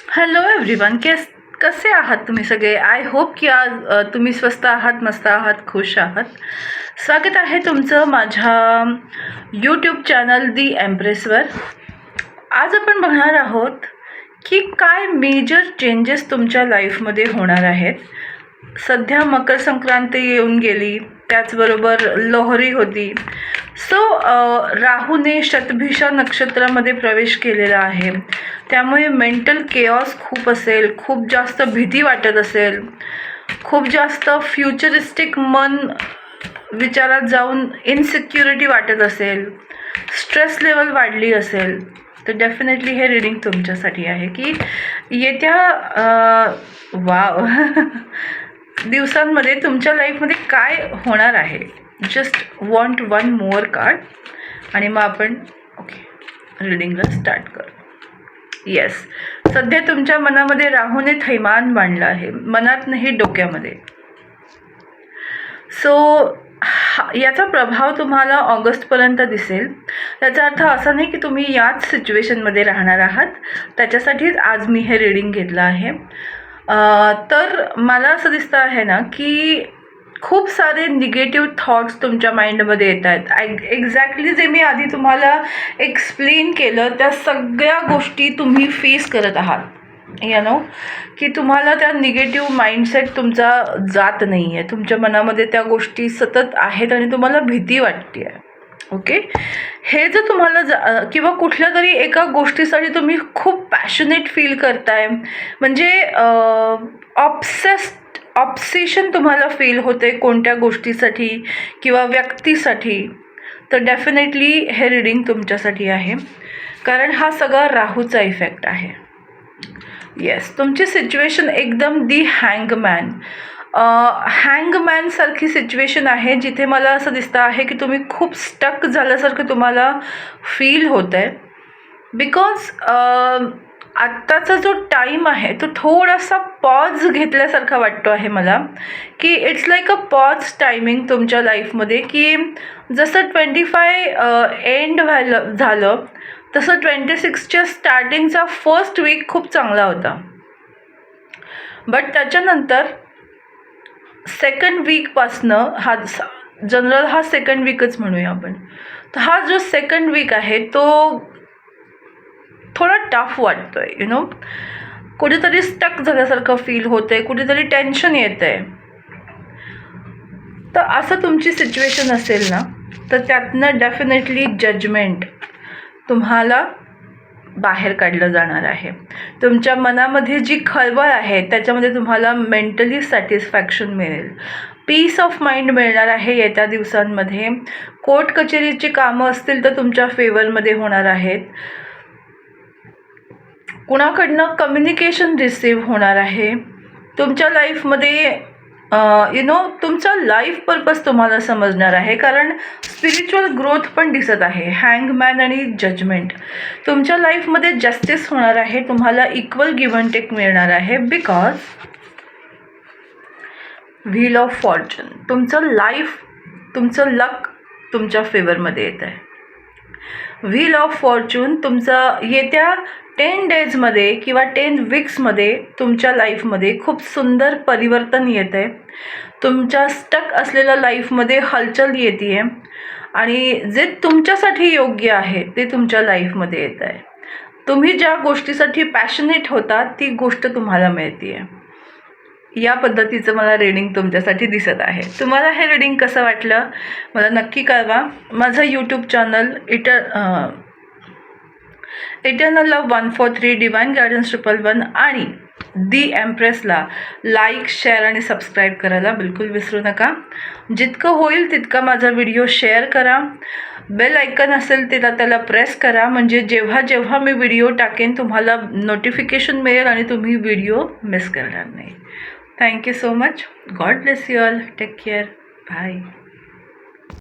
Hello everyone, कसे आहात तुम्ही सगळे? आय होप की आज तुम्ही स्वस्त आहात, मस्त आहात, खुश आहात. स्वागत आहे तुमचं माझ्या यूट्यूब चॅनल दी एम्प्रेसवर. आज आपण बघणार आहोत की काय मेजर चेंजेस तुमच्या लाईफमध्ये होणार आहेत. सध्या मकर संक्रांती येऊन गेली, त्याचबरोबर लोहरी होती. सो राहूने शतभिषा नक्षत्रामध्ये प्रवेश केलेला आहे, त्यामुळे मेंटल केऑस खूप असेल, खूप जास्त भीती वाटत असेल, खूप जास्त फ्युचरिस्टिक मन विचारात जाऊन इनसिक्युरिटी वाटत असेल, स्ट्रेस लेवल वाढली असेल, तर डेफिनेटली हे रीडिंग तुमच्यासाठी आहे की येत्या वाव दिवसांमध्ये तुमच्या लाईफमध्ये काय होणार आहे. Just want one more card आणि मग आपण रीडिंगला स्टार्ट करू. येस, सध्या तुमच्या मनामध्ये राहूने थैमान बांधलं आहे, मनात नाही डोक्यामध्ये. सो याचा प्रभाव तुम्हाला ऑगस्टपर्यंत दिसेल. याचा अर्थ असा नाही की तुम्ही याच सिच्युएशनमध्ये राहणार आहात, त्याच्यासाठीच आज मी हे रीडिंग घेतलं आहे. तर मला असं दिसतं आहे ना की खूप सारे निगेटिव्ह थॉट्स तुमच्या माइंडमध्ये येत आहेत. एक्झॅक्टली जे मी आधी तुम्हाला एक्सप्लेन केलं त्या सगळ्या गोष्टी तुम्ही फेस करत आहात. की तुम्हाला त्या निगेटिव्ह माइंडसेट तुमचा जात नाही आहे, तुमच्या मनामध्ये त्या गोष्टी सतत आहेत आणि तुम्हाला भीती वाटते आहे. ओके, हे जर तुम्हाला किंवा कुठल्या तरी एका गोष्टीसाठी तुम्ही खूप पॅशनेट फील करताय, म्हणजे ऑब्सेशन तुम्हाला फील होते कोणत्या गोष्टीसाठी किंवा व्यक्तीसाठी, तर डेफिनेटली हे रीडिंग तुमच्यासाठी आहे. कारण हा सगळा राहूचा इफेक्ट आहे. येस, तुमची सिच्युएशन एकदम दी हँगमॅन सारखी सिच्युएशन आहे, जिथे मला असं दिसतं आहे की तुम्ही खूप स्टक झाल्यासारखं तुम्हाला फील होत आहे. बिकॉज आत्ताचा जो टाईम आहे तो थोडासा पॉज घेतल्यासारखा वाटतो आहे मला, की it's like a pause timing तुमच्या लाईफमध्ये. की जसं 25 एंड झालं तसं 26च्या स्टार्टिंगचा फर्स्ट वीक खूप चांगला होता, बट त्याच्यानंतर सेकंड वीकपासनं जनरल हा सेकंड वीकच म्हणूया आपण, तर हा जो सेकंड वीक आहे तो थोडा टफ वाटतोय. कुठेतरी स्टक झाल्यासारखं फील होतंय, कुठेतरी टेन्शन येतंय. तर असं तुमची सिच्युएशन असेल ना, तर त्यातनं डेफिनेटली जजमेंट तुम्हाला बाहेर काढलं जाणार आहे. तुमच्या मनामध्ये जी खळबळ आहे त्याच्यामध्ये तुम्हाला मेंटली सॅटिस्फॅक्शन मिळेल, पीस ऑफ माइंड मिळणार आहे येत्या दिवसांमध्ये. कोर्ट कचेरीची कामं असतील तर तुमच्या फेवरमध्ये होणार आहेत. कुणाकडनं कम्युनिकेशन रिसीव्ह होणार आहे. तुमच्या लाईफमध्ये तुमचा लाईफ पर्पज तुम्हाला समजणार आहे, कारण स्पिरिच्युअल ग्रोथ पण दिसत आहे. हँगमॅन आणि जजमेंट, तुमच्या लाईफमध्ये जस्टिस होणार आहे, तुम्हाला इक्वल गिव्ह अँड टेक मिळणार आहे. बिकॉज व्हील ऑफ फॉर्च्यून, तुमचं लाईफ, तुमचं लक तुमच्या फेवरमध्ये येत आहे. व्हील ऑफ फॉर्च्यून तुमचं येत्या 10 डेजमध्ये किंवा 10 वीक्समध्ये तुमच्या लाईफमध्ये खूप सुंदर परिवर्तन येत आहे. तुमच्या स्टक असलेल्या लाईफमध्ये हलचल येते आहे आणि जे तुमच्यासाठी योग्य आहे ते तुमच्या लाईफमध्ये येत आहे. तुम्ही ज्या गोष्टीसाठी पॅशनेट होता ती गोष्ट तुम्हाला मिळते आहे. या पद्धतीचं मला रीडिंग तुमच्यासाठी दिसत आहे. तुम्हाला हे रीडिंग कसं वाटलं मला नक्की कळवा. माझं YouTube channel eternal love 143 divine guidance 111 आणि दी एम्प्रेसला लाईक, शेअर आणि सबस्क्राईब करायला बिलकुल विसरू नका. जितकं होईल तितका माझा व्हिडिओ शेअर करा. बेल आयकन असेल त्याला प्रेस करा, म्हणजे जेव्हा जेव्हा मी व्हिडिओ टाकेन तुम्हाला नोटिफिकेशन मिळेल आणि तुम्ही व्हिडिओ मिस करणार नाही. Thank you so much. God bless you all. Take care. Bye.